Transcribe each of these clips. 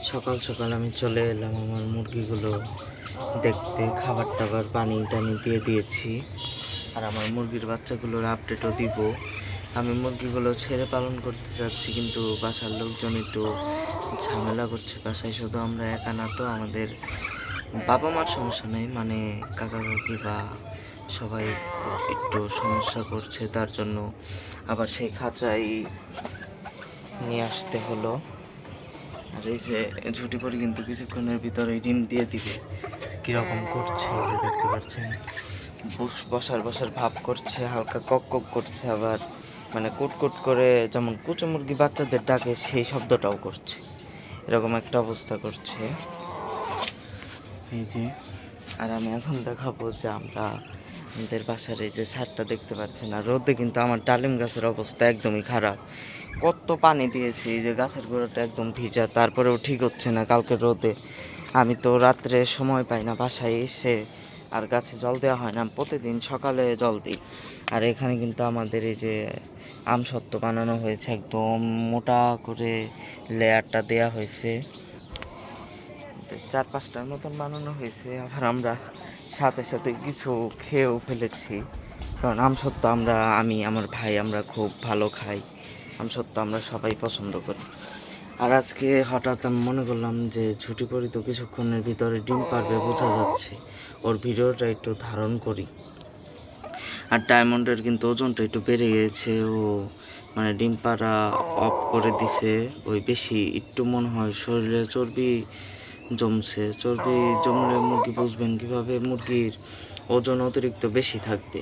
সকাল সকাল আমি চলে এলাম আমার মুরগিগুলো দেখতে। খাবার টাবার পানি টানি দিয়ে দিয়েছি, আর আমার মুরগির বাচ্চাগুলোর আপডেটও দিব। আমি মুরগিগুলো ছেড়ে পালন করতে যাচ্ছি, কিন্তু বাসার লোকজন একটু ঝামেলা করছে। বাসায় শুধু আমরা একা না, তো আমাদের বাবা মার সমস্যা নেই, মানে কাকা কাকি বা সবাই একটু সমস্যা করছে, তার জন্য আবার সেই খাঁচাই নিয়ে আসতে হলো। আর এই যে ঝুটি পরে কিন্তু কিছুক্ষণের ভিতরে ডিম দিয়ে দিবে। কিরকম করছে এই যে দেখতে পাচ্ছেন, বসার বসার ভাব করছে, হালকা কক কক করছে, আবার মানে কুটকুট করে যেমন কুচো মুরগি বাচ্চাদের ডাকে সেই শব্দটাও করছে, এরকম একটা অবস্থা করছে এই যে। আর আমি এখন দেখাবো যে আমরা আমাদের বাসার এই যে ছাদটা দেখতে পাচ্ছেন, আর রোদে কিন্তু আমার ডালিম গাছের অবস্থা একদমই খারাপ। কত পানি দিয়েছি, এই যে গাছের গোড়াটা একদম ভিজা, তারপরেও ঠিক হচ্ছে না। কালকে রোদে আমি তো রাত্রে সময় পাই না বাসায় এসে, আর গাছে জল দেওয়া হয় না, প্রতিদিন সকালে জল দিই। আর এখানে কিন্তু আমাদের এই যে আমসত্ত্ব বানানো হয়েছে, একদম মোটা করে লেয়ারটা দেয়া হয়েছে, 4-5টার মতন বানানো হয়েছে। আবার আমরা সাথে সাথে কিছু খেয়েও ফেলেছি, কারণ আমসত্ত্ব আমি আমার ভাই আমরা খুব ভালো খাই। আমসত্ত্ব আমরা সবাই পছন্দ করি। আর আজকে হঠাৎ আমি মনে করলাম যে ঝুটি পরি তো কিছুক্ষণের ভিতরে ডিম পারবে, বোঝা যাচ্ছে, ওর ভিডিওটা একটু ধারণ করি। আর ডায়মন্ডের কিন্তু ওজনটা একটু বেড়ে গেছে, ও মানে ডিম পাড়া অফ করে দিছে। ওই বেশি একটু মনে হয় শরীরে চর্বি জমছে। চর্বি জমলে মুরগি বুঝবেন কীভাবে, মুরগির ওজন অতিরিক্ত বেশি থাকবে।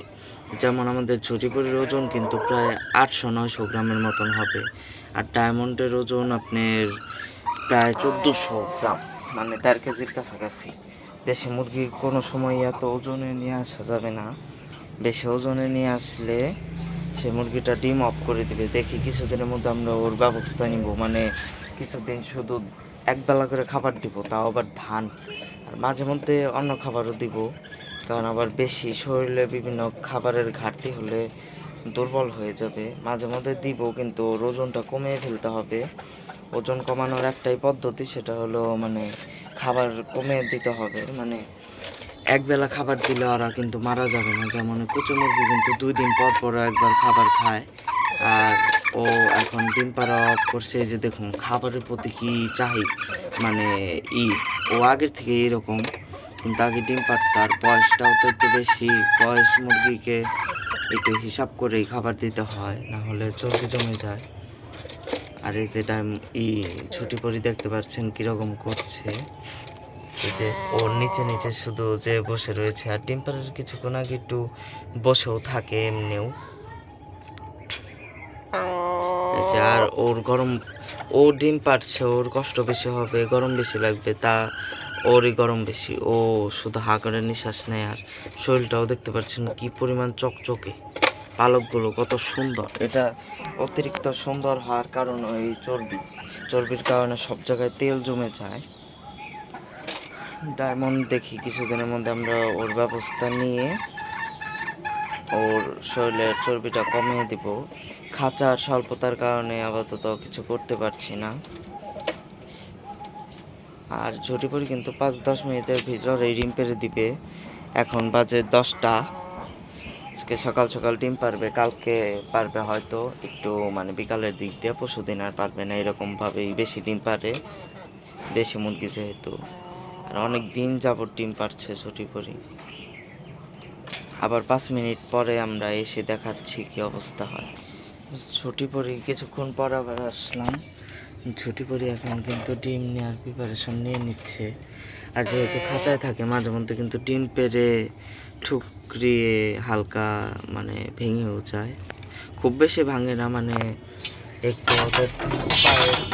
যেমন আমাদের ঝুটিপুরির ওজন কিন্তু প্রায় 800-900 গ্রামের মতন হবে, আর ডায়মন্ডের ওজন আপনার প্রায় 1400 গ্রাম, মানে 1.5 কেজির কাছাকাছি। দেশি মুরগি কোনো সময় এত ওজনে নিয়ে আসা যাবে না, বেশি ওজনে নিয়ে আসলে সে মুরগিটা ডিম অফ করে দিবে। দেখি কিছুদিনের মধ্যে আমরা ওর ব্যবস্থা নিব, মানে কিছুদিন শুধু একবেলা করে খাবার দিব, তাও আবার ধান, আর মাঝে মধ্যে অন্য খাবারও দিব, কারণ আবার বেশি শরীরে বিভিন্ন খাবারের ঘাটতি হলে দুর্বল হয়ে যাবে। মাঝে মধ্যে দিব, কিন্তু ওর ওজনটা কমিয়ে ফেলতে হবে। ওজন কমানোর একটাই পদ্ধতি, সেটা হলো মানে খাবার কমিয়ে দিতে হবে। মানে একবেলা খাবার দিলে ওরা কিন্তু মারা যাবে না। যেমন কুচো মুরগি কিন্তু 2 দিন পর পর একবার খাবার খায়, আর ও এখন ডিম পাড়া অফ করছে। এই যে দেখুন খাবারের প্রতি কি মানে ই ও আগের থেকে এরকম, কিন্তু আগে ডিম পাড়তো। আর বয়সটাও তো একটু বেশি, বয়স মুরগিকে একটু হিসাব করেই খাবার দিতে হয়, না হলে চর্বি জমে যায়। আর এই যে ছুটি পরি দেখতে পাচ্ছেন কিরকম করছে, এই যে ওর নিচে নিচে শুধু যে বসে রয়েছে। আর ডিম পাড়ার কিছুক্ষণ আগে একটু বসেও থাকে এমনিও। আর ওর গরম, ও ডিম পাড়ছে, ওর কষ্ট বেশি হবে, গরম বেশি লাগবে, তা ওরই গরম বেশি। ও শুধু হা করে নিঃশ্বাস নেয়। আর শরীরটাও দেখতে পাচ্ছেন কি পরিমাণ চকচকে, পালকগুলো কত সুন্দর। এটা অতিরিক্ত সুন্দর হওয়ার কারণ ওই চর্বির কারণে সব জায়গায় তেল জমে যায়। ডায়মন্ড দেখি কিছুদিনের মধ্যে আমরা ওর ব্যবস্থা নিয়ে ওর শরীরের চর্বিটা কমিয়ে দিব। খাঁচার স্বল্পতার কারণে আপাতত কিছু করতে পারছি না। আর ঝুটি পরি কিন্তু 5-10 মিনিটের ভিতরে ডিম পেড়ে দিবে। এখন বাজে 10টা, আজকে সকাল সকাল ডিম পারবে, কালকে পারবে হয়তো একটু মানে বিকালের দিক দিয়ে, পরশুদিন আর পারবে না। এরকমভাবেই বেশি ডিম পারে দেশি মুরগি যেহেতু। আর অনেক দিন যাবত ডিম পারছে ঝুটি পরি। আবার 5 মিনিট পরে আমরা এসে দেখাচ্ছি কি অবস্থা হয়। ঝুটি পরি কিছুক্ষণ পর আবার আসলাম। ঝুটি পরি এখন কিন্তু ডিম নেওয়ার প্রিপারেশন নিয়ে নিচ্ছে। আর যেহেতু খাঁচায় থাকে, মাঝে মধ্যে কিন্তু ডিম পেড়ে ঠুকরিয়ে হালকা মানে ভেঙেও যায়, খুব বেশি ভাঙে না, মানে একটু ওদের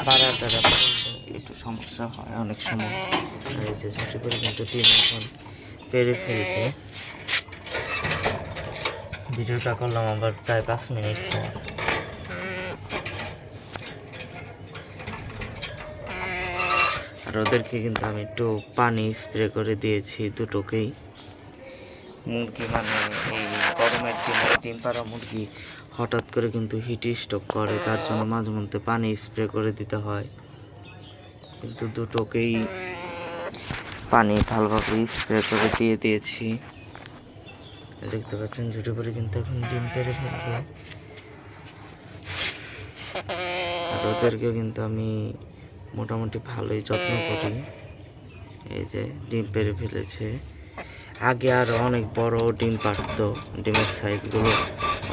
পাড়া টাড়া একটু সমস্যা হয় অনেক সময়। আর এই যে ঝুটি পরি কিন্তু ডিম এখন পেড়ে ফেলবে। ভিডিওটা করলাম আবার প্রায় 5 মিনিট পর। আর ওদেরকে কিন্তু আমি একটু পানি স্প্রে করে দিয়েছি দুটোকেই। মুরগি মানে এই গরমের দিনে ডিম পাড়া মুরগি হঠাৎ করে কিন্তু হিট স্ট্রোক করে, তার জন্য মাঝে মধ্যে পানি স্প্রে করে দিতে হয়। কিন্তু দুটোকেই পানি ভালোভাবে স্প্রে করে দিয়ে দিয়েছি। দেখতে পাচ্ছেন ঝুটি পরি কিন্তু এখন ডিম পেড়ে ফেলবে। আর ওদেরকেও কিন্তু আমি মোটামুটি ভালোই যত্ন করি। এই যে ডিম পেড়ে ফেলেছে। আগে আর অনেক বড় ডিম পারতো, ডিমের সাইজগুলো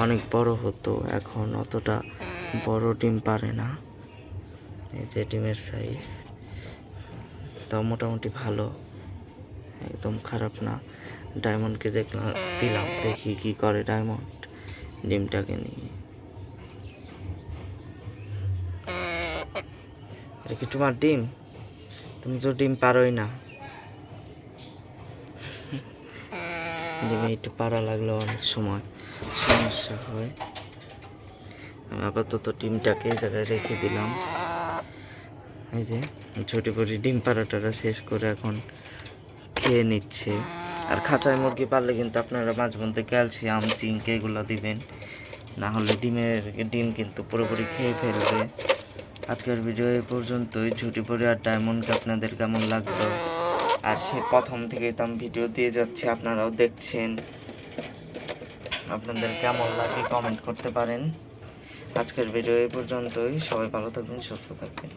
অনেক বড় হতো, এখন অতটা বড় ডিম পারে না। এই যে ডিমের সাইজ তাও মোটামুটি ভালো, একদম খারাপ না। ডায়মন্ডকে দিলাম, দেখি কি করে ডায়মন্ড ডিমটাকে নিয়ে। এটা কি তোমার ডিম? তুমি তো ডিম পারোই না। ডিমে একটু পাড়া লাগলে অনেক সময় সমস্যা হয়। আমি আপাতত ডিমটাকে এই জায়গায় রেখে দিলাম। এই যে ছোটি পরি ডিম পাড়াটা শেষ করে এখন খেয়ে নিচ্ছে। আর খাঁচায় মুরগি পারলে কিন্তু আপনারা মাঝে মধ্যে ক্যালসিয়াম, জিঙ্ক এগুলো দিবেন, না হলে ডিম কিন্তু পুরোপুরি খেয়ে ফেলবে। আজকের ভিডিও এই পর্যন্তই। ঝুটি পরি আর ডায়মন্ডকে আপনাদের কেমন লাগলো? আর সে প্রথম থেকেই তো আমি ভিডিও দিয়ে যাচ্ছি, আপনারাও দেখছেন, আপনাদের কেমন লাগে কমেন্ট করতে পারেন। আজকের ভিডিও এই পর্যন্তই। সবাই ভালো থাকবেন, সুস্থ থাকবেন।